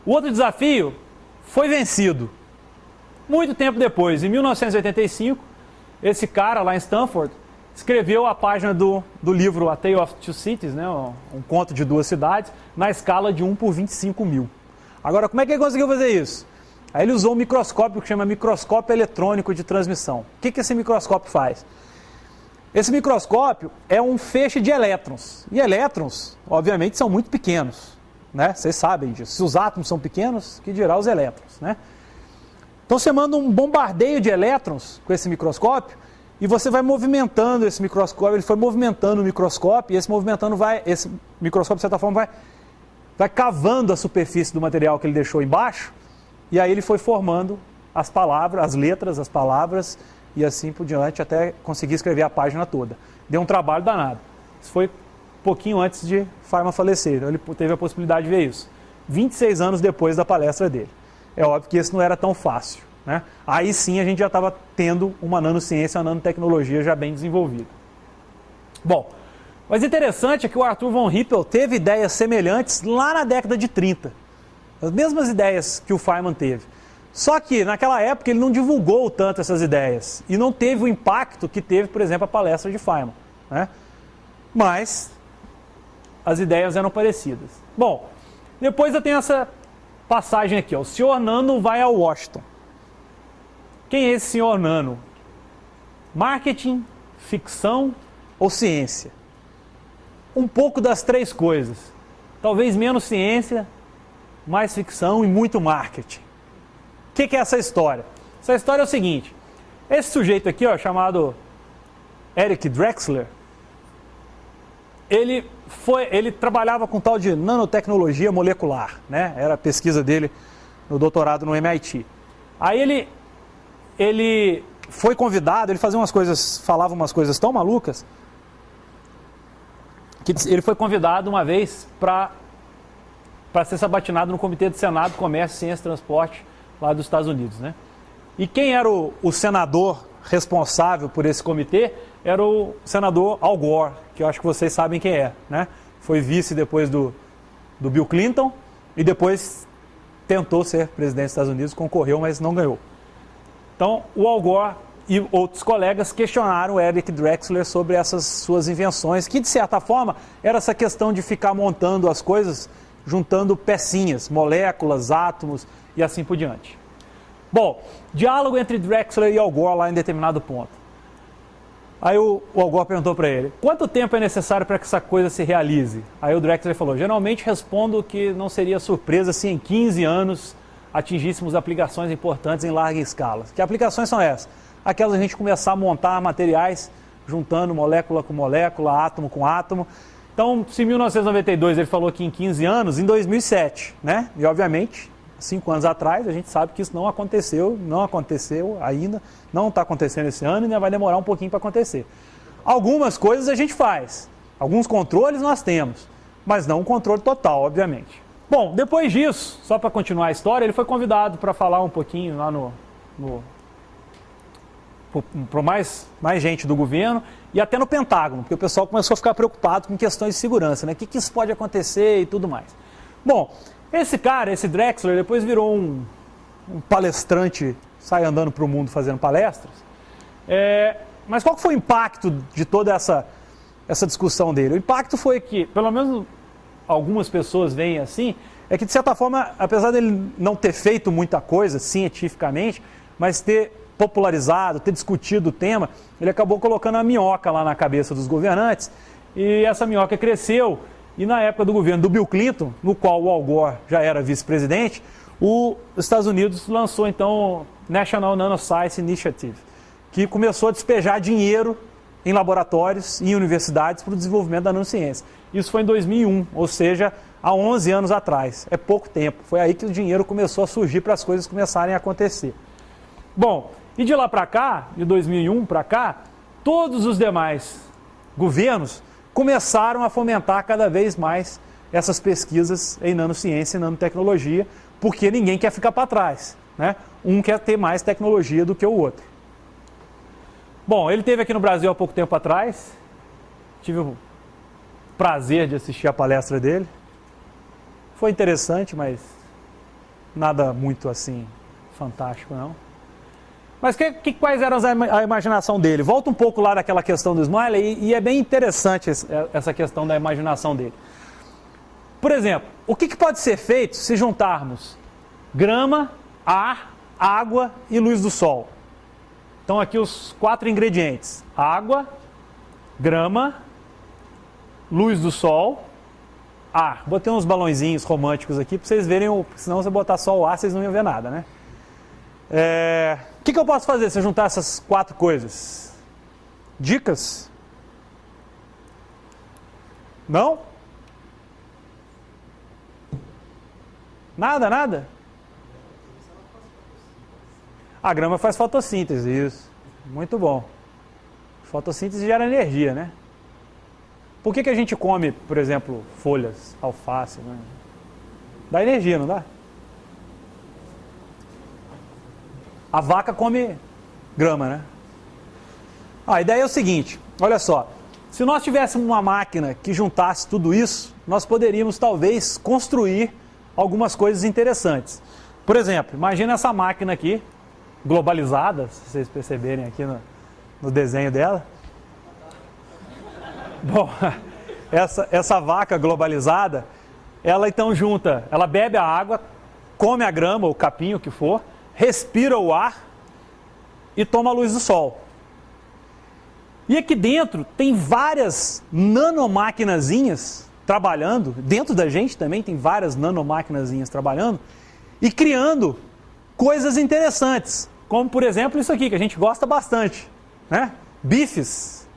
O outro desafio foi vencido. Muito tempo depois, em 1985, esse cara lá em Stanford escreveu a página do livro A Tale of Two Cities, né, um conto de duas cidades, na escala de 1 por 25 mil. Agora, como é que ele conseguiu fazer isso? Aí ele usou um microscópio que chama microscópio eletrônico de transmissão. O que esse microscópio faz? Esse microscópio é um feixe de elétrons. E elétrons, obviamente, são muito pequenos, né? Vocês sabem disso. Se os átomos são pequenos, que dirá os elétrons, né? Então você manda um bombardeio de elétrons com esse microscópio e você vai movimentando esse microscópio. Ele foi movimentando o microscópio e esse microscópio, de certa forma, vai cavando a superfície do material que ele deixou embaixo. E aí ele foi formando as palavras, as letras, as palavras e assim por diante até conseguir escrever a página toda. Deu um trabalho danado. Isso foi pouquinho antes de Feynman falecer. Então ele teve a possibilidade de ver isso. 26 anos depois da palestra dele. É óbvio que isso não era tão fácil, né? Aí sim a gente já estava tendo uma nanociência, uma nanotecnologia já bem desenvolvida. Bom, mas interessante é que o Arthur von Hippel teve ideias semelhantes lá na década de 30. As mesmas ideias que o Feynman teve. Só que naquela época ele não divulgou tanto essas ideias e não teve o impacto que teve, por exemplo, a palestra de Feynman, né? Mas as ideias eram parecidas. Bom, depois eu tenho essa passagem aqui, ó. O senhor Nano vai a Washington. Quem é esse senhor Nano? Marketing, ficção ou ciência? Um pouco das três coisas. Talvez menos ciência, mais ficção e muito marketing. O que é essa história? Essa história é o seguinte. Esse sujeito aqui, ó, chamado Eric Drexler, ele trabalhava com tal de nanotecnologia molecular, né? Era a pesquisa dele no doutorado no MIT. Aí ele foi convidado, ele fazia falava umas coisas tão malucas, que ele foi convidado uma vez para ser sabatinado no Comitê do Senado, Comércio, Ciência e Transporte lá dos Estados Unidos, né? E quem era o senador responsável por esse comitê era o senador Al Gore, que eu acho que vocês sabem quem é, né? Foi vice depois do Bill Clinton e depois tentou ser presidente dos Estados Unidos, concorreu, mas não ganhou. Então, o Al Gore e outros colegas questionaram o Eric Drexler sobre essas suas invenções, que de certa forma era essa questão de ficar montando as coisas, juntando pecinhas, moléculas, átomos e assim por diante. Bom, diálogo entre Drexler e Al Gore lá em determinado ponto. Aí o Al Gore perguntou para ele, quanto tempo é necessário para que essa coisa se realize? Aí o Drexler falou, geralmente respondo que não seria surpresa se em 15 anos atingíssemos aplicações importantes em larga escala. Que aplicações são essas? Aquelas a gente começar a montar materiais juntando molécula com molécula, átomo com átomo. Então, se em 1992 ele falou que em 15 anos, em 2007, né? E obviamente, 5 anos atrás, a gente sabe que isso não aconteceu ainda, não está acontecendo esse ano e ainda vai demorar um pouquinho para acontecer. Algumas coisas a gente faz, alguns controles nós temos, mas não um controle total, obviamente. Bom, depois disso, só para continuar a história, ele foi convidado para falar um pouquinho lá para mais gente do governo e até no Pentágono, porque o pessoal começou a ficar preocupado com questões de segurança, né? O que isso pode acontecer e tudo mais. Bom, esse cara, esse Drexler, depois virou um palestrante, sai andando para o mundo fazendo palestras. Mas qual que foi o impacto de toda essa discussão dele? O impacto foi que, pelo menos algumas pessoas veem assim, é que de certa forma, apesar dele não ter feito muita coisa cientificamente, mas ter popularizado, ter discutido o tema, ele acabou colocando a minhoca lá na cabeça dos governantes e essa minhoca cresceu e na época do governo do Bill Clinton, no qual o Al Gore já era vice-presidente, os Estados Unidos lançou então o National Nanoscience Initiative, que começou a despejar dinheiro em laboratórios e em universidades para o desenvolvimento da nanociência. Isso foi em 2001, ou seja, há 11 anos atrás. É pouco tempo. Foi aí que o dinheiro começou a surgir para as coisas começarem a acontecer. Bom, e de lá para cá, de 2001 para cá, todos os demais governos começaram a fomentar cada vez mais essas pesquisas em nanociência e nanotecnologia, porque ninguém quer ficar para trás, né? Um quer ter mais tecnologia do que o outro. Bom, ele esteve aqui no Brasil há pouco tempo atrás, tive o prazer de assistir a palestra dele. Foi interessante, mas Nada muito assim fantástico, não. Mas quais eram a imaginação dele? Volta um pouco lá daquela questão do Smiley e é bem interessante essa questão da imaginação dele. Por exemplo, o que pode ser feito se juntarmos grama, ar, água e luz do sol? Então aqui os 4 ingredientes: água, grama, luz do sol, ar. Botei uns balõezinhos românticos aqui para vocês verem, senão se eu botar só o ar vocês não iam ver nada, né? O que eu posso fazer se eu juntar essas 4 coisas? Dicas? Não? Nada? A grama faz fotossíntese, isso. Muito bom. Fotossíntese gera energia, né? Por que a gente come, por exemplo, folhas, alface, né? Dá energia, não dá? A vaca come grama, né? A ideia é o seguinte, olha só. Se nós tivéssemos uma máquina que juntasse tudo isso, nós poderíamos talvez construir algumas coisas interessantes. Por exemplo, imagina essa máquina aqui, globalizada, se vocês perceberem aqui no desenho dela. Bom, essa vaca globalizada, ela então junta, ela bebe a água, come a grama, o capim, o que for, respira o ar e toma a luz do sol. E aqui dentro tem várias nanomaquinazinhas trabalhando, dentro da gente também tem várias nanomaquinazinhas trabalhando e criando coisas interessantes, como por exemplo isso aqui que a gente gosta bastante, né? Bifes,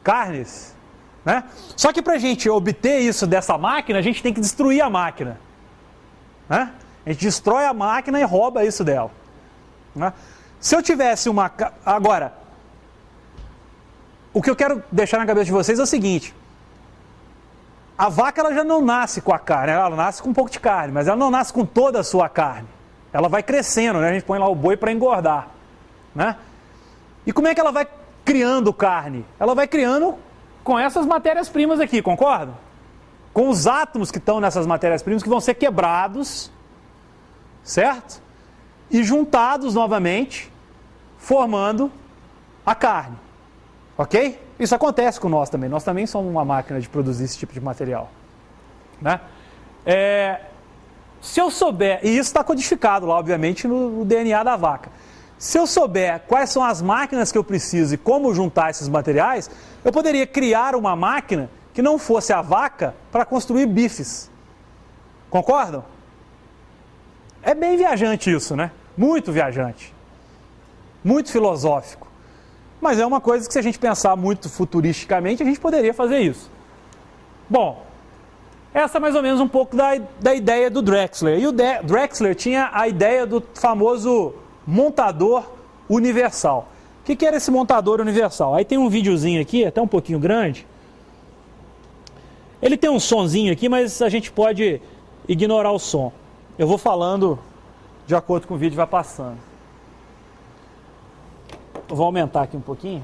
carnes, né? Só que para a gente obter isso dessa máquina, a gente tem que destruir a máquina, né? A gente destrói a máquina e rouba isso dela, né? Se eu tivesse uma... Agora, o que eu quero deixar na cabeça de vocês é o seguinte: a vaca ela já não nasce com a carne, ela nasce com um pouco de carne, mas ela não nasce com toda a sua carne. Ela vai crescendo, né? A gente põe lá o boi para engordar, né? E como é que ela vai criando carne? Ela vai criando com essas matérias-primas aqui, concordam? Com os átomos que estão nessas matérias-primas que vão ser quebrados, certo? E juntados novamente, formando a carne. Ok? Isso acontece com nós também. Nós também somos uma máquina de produzir esse tipo de material, né? Se eu souber, e isso está codificado lá, obviamente, no DNA da vaca. Se eu souber quais são as máquinas que eu preciso e como juntar esses materiais, eu poderia criar uma máquina que não fosse a vaca para construir bifes. Concordam? É bem viajante isso, né? Muito viajante. Muito filosófico. Mas é uma coisa que, se a gente pensar muito futuristicamente, a gente poderia fazer isso. Bom, essa é mais ou menos um pouco da ideia do Drexler. E o Drexler tinha a ideia do famoso montador universal. O que era esse montador universal? Aí tem um videozinho aqui, até um pouquinho grande. Ele tem um sonzinho aqui, mas a gente pode ignorar o som. Eu vou falando de acordo com o vídeo vai passando. Eu vou aumentar aqui um pouquinho.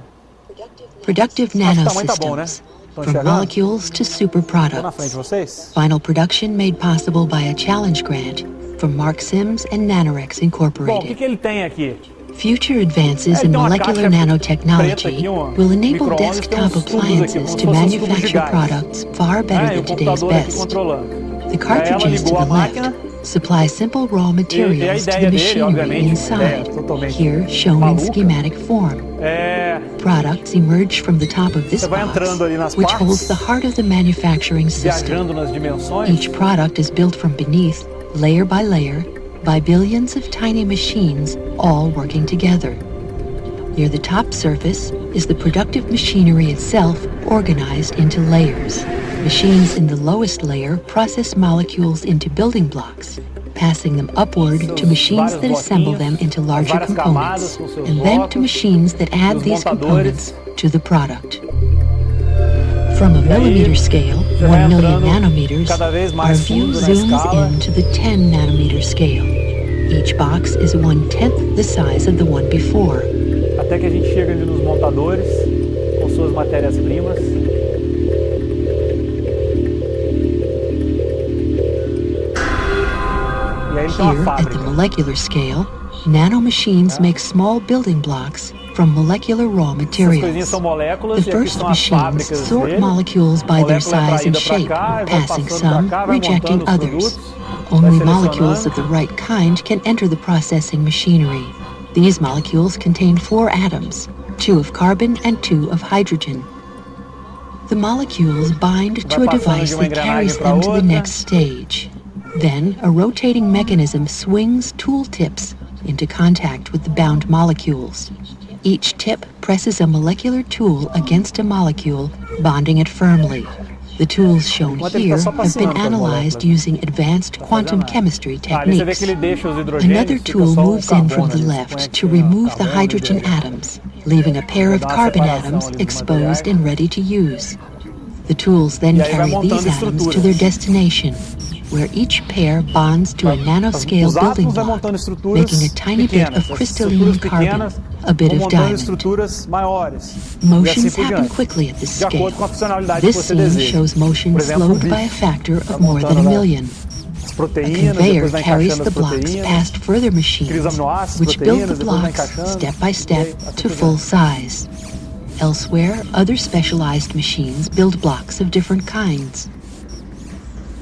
Productive nanosystems, from molecules to super products. Final production made possible by a challenge grant from Mark Sims and Nanorex Bom, o Incorporated. que ele tem aqui? Future advances in molecular nanotechnology will enable desktop appliances to manufacture products far better than today's best. The cartridges to the left supply simple raw materials to the machinery inside, here shown in schematic form. Products emerge from the top of this box, which holds the heart of the manufacturing system. Each product is built from beneath, layer by layer, by billions of tiny machines, all working together. Near the top surface is the productive machinery itself, organized into layers. Machines in the lowest layer process molecules into building blocks, passing them upward to machines that assemble them into larger components, and then to machines that add these components to the product. From a millimeter scale, 1 million nanometers, our view zooms in to the 10 nanometer scale. Each box is 1/10 the size of the one before. Até que a gente chega ali nos montadores, com suas matérias-primas. E aí ele tem uma Here, at fábrica. the molecular scale, nanomachines make small building blocks from molecular raw Essas coisinhas materials. são moléculas The e aqui first são as machines fábricas sort dele. molecules by their size and shape, passing some, rejecting others. Only molecules of the right kind can enter the processing machinery. These molecules contain 4 atoms, 2 of carbon and 2 of hydrogen. The molecules bind to a device that carries them to the next stage. Then, a rotating mechanism swings tool tips into contact with the bound molecules. Each tip presses a molecular tool against a molecule, bonding it firmly. The tools shown here have been analyzed using advanced quantum chemistry techniques. Another tool moves in from the left to remove the hydrogen atoms, leaving a pair of carbon atoms exposed and ready to use. The tools then carry these atoms to their destination, where each pair bonds to a nanoscale building block, making a tiny bit of crystalline carbon, a bit of diamond. Motions happen quickly at this scale. This scene shows motion slowed by a factor of more than 1,000,000. A conveyor carries the blocks past further machines, which build the blocks step by step to full size. Elsewhere, other specialized machines build blocks of different kinds.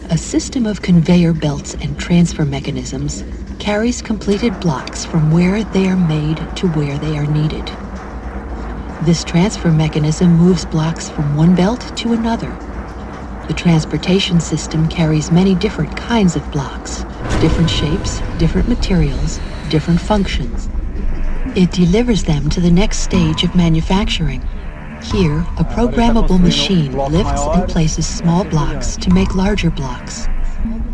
A system of conveyor belts and transfer mechanisms carries completed blocks from where they are made to where they are needed. This transfer mechanism moves blocks from one belt to another. The transportation system carries many different kinds of blocks, different shapes, different materials, different functions. It delivers them to the next stage of manufacturing. Here, a programmable machine lifts and places small blocks to make larger blocks.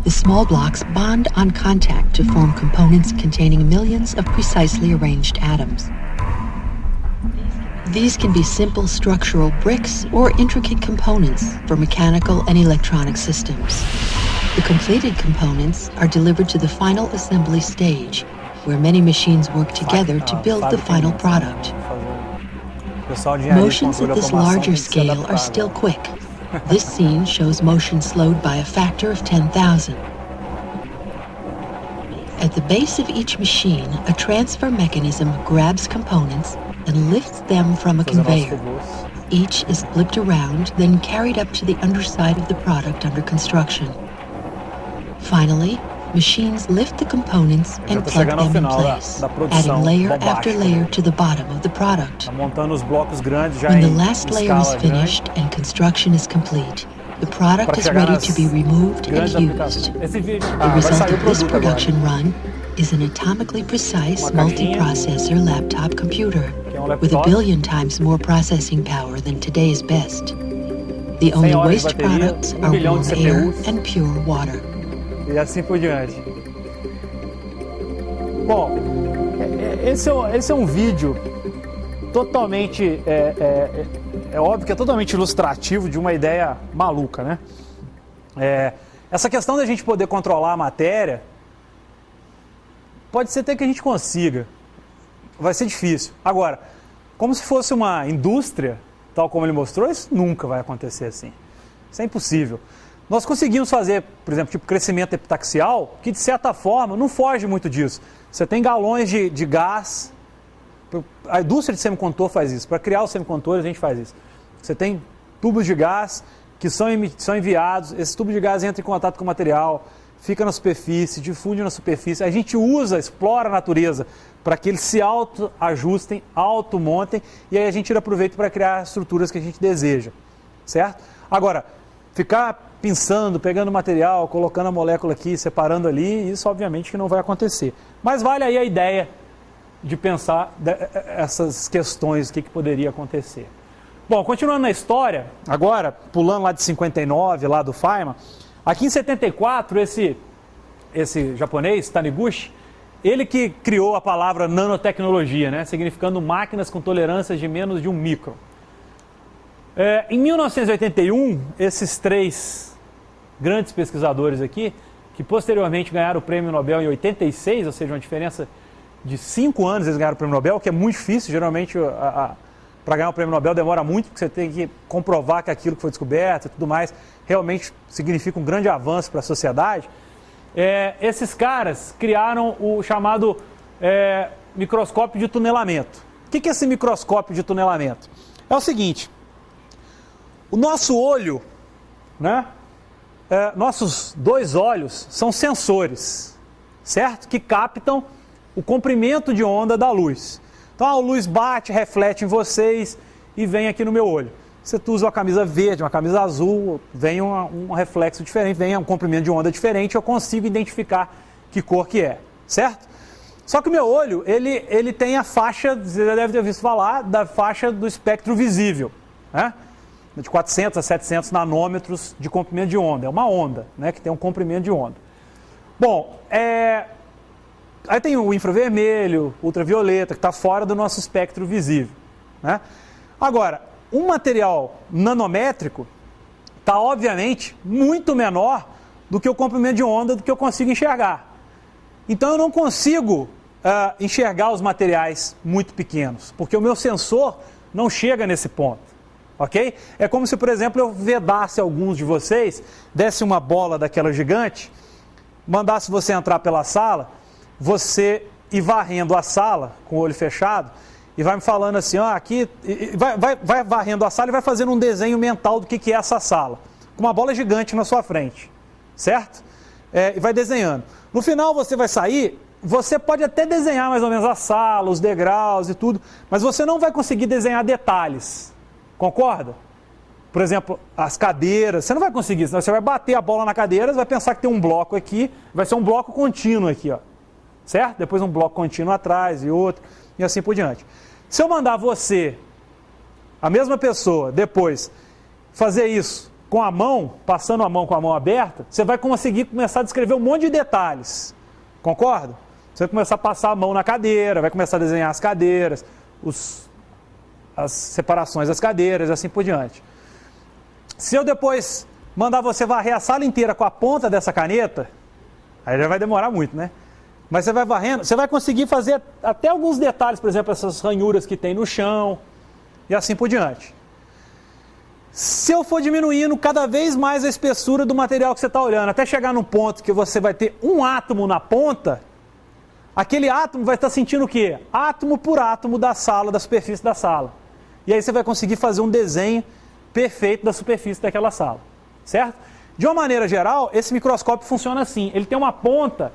The small blocks bond on contact to form components containing millions of precisely arranged atoms. These can be simple structural bricks or intricate components for mechanical and electronic systems. The completed components are delivered to the final assembly stage, where many machines work together to build the final product. Motions at this larger scale are still quick. This scene shows motion slowed by a factor of 10,000. At the base of each machine, a transfer mechanism grabs components and lifts them from a conveyor. Each is flipped around, then carried up to the underside of the product under construction. Finally, machines lift the components and plug them in place, adding layer after layer to the bottom of the product. When the last layer is finished and construction is complete, the product is ready to be removed and used. The result of this production run is an atomically precise multiprocessor laptop computer with 1 billion times more processing power than today's best. The only waste products are warm air and pure water. E assim por diante. Bom, esse é um vídeo totalmente, é óbvio que é totalmente ilustrativo de uma ideia maluca, né? Essa questão da gente poder controlar a matéria, pode ser até que a gente consiga, vai ser difícil. Agora, como se fosse uma indústria, tal como ele mostrou, isso nunca vai acontecer assim. Isso é impossível. Nós conseguimos fazer, por exemplo, tipo crescimento epitaxial, que de certa forma não foge muito disso. Você tem galões de gás, a indústria de semicondutor faz isso, para criar os semicondutores a gente faz isso. Você tem tubos de gás que são enviados, esses tubos de gás entram em contato com o material, fica na superfície, difunde na superfície, a gente explora a natureza para que eles se auto-ajustem, auto-montem, e aí a gente tira proveito para criar estruturas que a gente deseja, certo? Agora, ficar pensando, pegando material, colocando a molécula aqui, separando ali, isso obviamente que não vai acontecer. Mas vale aí a ideia de pensar essas questões, o que poderia acontecer. Bom, continuando na história, agora, pulando lá de 59, lá do Feynman, aqui em 74, esse japonês, Taniguchi, ele que criou a palavra nanotecnologia, né, significando máquinas com tolerâncias de menos de 1 micron. Em 1981, esses 3 grandes pesquisadores aqui, que posteriormente ganharam o prêmio Nobel em 86, ou seja, uma diferença de 5 anos eles ganharam o prêmio Nobel, que é muito difícil, geralmente para ganhar o prêmio Nobel demora muito, porque você tem que comprovar que aquilo que foi descoberto e tudo mais realmente significa um grande avanço para a sociedade. esses caras criaram o chamado microscópio de tunelamento. O que é esse microscópio de tunelamento? É o seguinte, o nosso olho, né? Nossos dois olhos são sensores, certo? Que captam o comprimento de onda da luz. Então a luz bate, reflete em vocês e vem aqui no meu olho. Você usa uma camisa verde, uma camisa azul, vem um reflexo diferente, vem um comprimento de onda diferente, eu consigo identificar que cor que é, certo? Só que o meu olho, ele tem a faixa, você já deve ter visto falar, da faixa do espectro visível, né? De 400 a 700 nanômetros de comprimento de onda. É uma onda, né, que tem um comprimento de onda. Bom, aí tem o infravermelho, ultravioleta, que está fora do nosso espectro visível, né? Agora, um material nanométrico está, obviamente, muito menor do que o comprimento de onda do que eu consigo enxergar. Então, eu não consigo enxergar os materiais muito pequenos, porque o meu sensor não chega nesse ponto. Ok? É como se, por exemplo, eu vedasse alguns de vocês, desse uma bola daquela gigante, mandasse você entrar pela sala, você ir varrendo a sala com o olho fechado e vai me falando assim, aqui, vai varrendo a sala e vai fazendo um desenho mental do que é essa sala, com uma bola gigante na sua frente, certo? E vai desenhando. No final você vai sair, você pode até desenhar mais ou menos a sala, os degraus e tudo, mas você não vai conseguir desenhar detalhes. Concorda? Por exemplo, as cadeiras, você não vai conseguir, senão você vai bater a bola na cadeira, você vai pensar que tem um bloco aqui, vai ser um bloco contínuo aqui, ó, certo? Depois um bloco contínuo atrás e outro, e assim por diante. Se eu mandar você, a mesma pessoa, depois, fazer isso com a mão, passando a mão com a mão aberta, você vai conseguir começar a descrever um monte de detalhes, concorda? Você vai começar a passar a mão na cadeira, vai começar a desenhar as cadeiras, as separações das cadeiras e assim por diante. Se eu depois mandar você varrer a sala inteira com a ponta dessa caneta, aí já vai demorar muito, né? Mas você vai varrendo, você vai conseguir fazer até alguns detalhes, por exemplo, essas ranhuras que tem no chão e assim por diante. Se eu for diminuindo cada vez mais a espessura do material que você está olhando, até chegar num ponto que você vai ter um átomo na ponta, aquele átomo vai estar sentindo o quê? Átomo por átomo da sala, da superfície da sala. E aí você vai conseguir fazer um desenho perfeito da superfície daquela sala, certo? De uma maneira geral, esse microscópio funciona assim. Ele tem uma ponta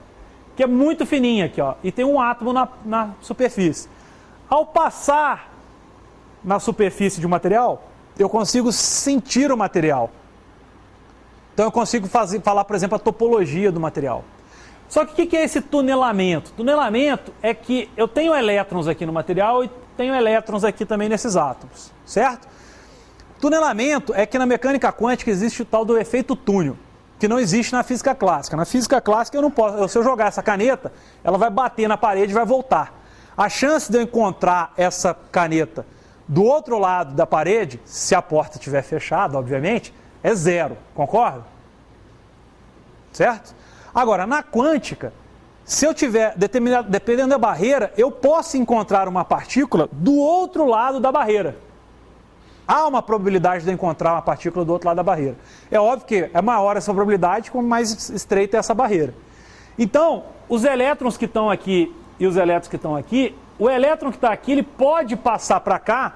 que é muito fininha aqui, ó, e tem um átomo na superfície. Ao passar na superfície de um material, eu consigo sentir o material. Então eu consigo falar, por exemplo, a topologia do material. Só que o que é esse tunelamento? Tunelamento é que eu tenho elétrons aqui no material e tenho elétrons aqui também nesses átomos, certo? Tunelamento é que na mecânica quântica existe o tal do efeito túnel, que não existe na física clássica. Na física clássica eu não posso, se eu jogar essa caneta, ela vai bater na parede e vai voltar. A chance de eu encontrar essa caneta do outro lado da parede, se a porta estiver fechada, obviamente, é zero, concorda? Certo? Agora, na quântica, se eu tiver, dependendo da barreira, eu posso encontrar uma partícula do outro lado da barreira. Há uma probabilidade de eu encontrar uma partícula do outro lado da barreira. É óbvio que é maior essa probabilidade, quanto mais estreita é essa barreira. Então, os elétrons que estão aqui e os elétrons que estão aqui, o elétron que está aqui, ele pode passar para cá,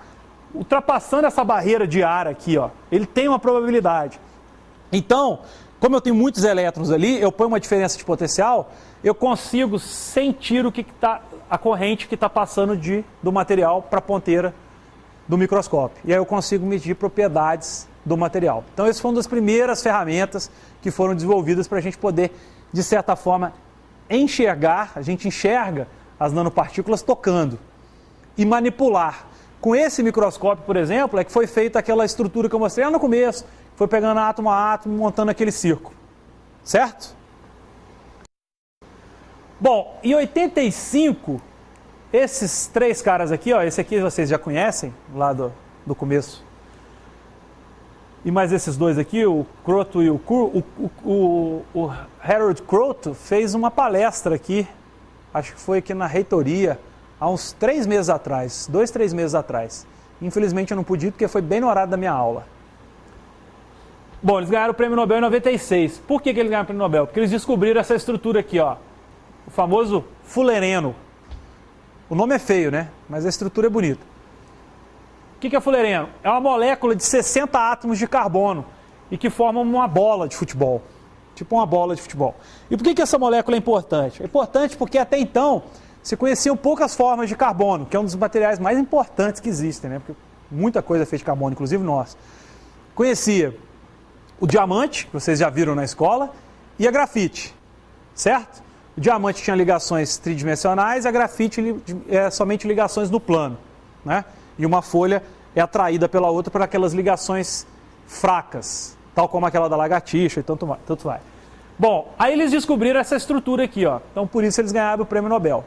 ultrapassando essa barreira de ar aqui, ó. Ele tem uma probabilidade. Então, como eu tenho muitos elétrons ali, eu ponho uma diferença de potencial, eu consigo sentir o que está, a corrente que está passando do material para a ponteira do microscópio. E aí eu consigo medir propriedades do material. Então, essa foi uma das primeiras ferramentas que foram desenvolvidas para a gente poder, de certa forma, enxergar, a gente enxerga as nanopartículas tocando e manipular. Com esse microscópio, por exemplo, é que foi feita aquela estrutura que eu mostrei lá no começo, foi pegando átomo a átomo, montando aquele círculo, certo? Bom, em 85, esses três caras aqui, ó, esse aqui vocês já conhecem, lá do começo, e mais esses dois aqui, o Kroto e o Harold Kroto fez uma palestra aqui, acho que foi aqui na reitoria, há uns 3 meses atrás, 2, 3 meses atrás. Infelizmente eu não pude ir porque foi bem no horário da minha aula. Bom, eles ganharam o prêmio Nobel em 96. Por que eles ganharam o prêmio Nobel? Porque eles descobriram essa estrutura aqui, ó. O famoso fulereno. O nome é feio, né? Mas a estrutura é bonita. O que é fulereno? É uma molécula de 60 átomos de carbono e que formam uma bola de futebol. Tipo uma bola de futebol. E por que essa molécula é importante? É importante porque até então se conheciam poucas formas de carbono, que é um dos materiais mais importantes que existem, né? Porque muita coisa é feita de carbono, inclusive nós. Conhecia o diamante, que vocês já viram na escola, e a grafite, certo? O diamante tinha ligações tridimensionais, a grafite é somente ligações no plano, né? E uma folha é atraída pela outra por aquelas ligações fracas, tal como aquela da lagartixa e tanto vai. Bom, aí eles descobriram essa estrutura aqui, ó. Então por isso eles ganharam o prêmio Nobel.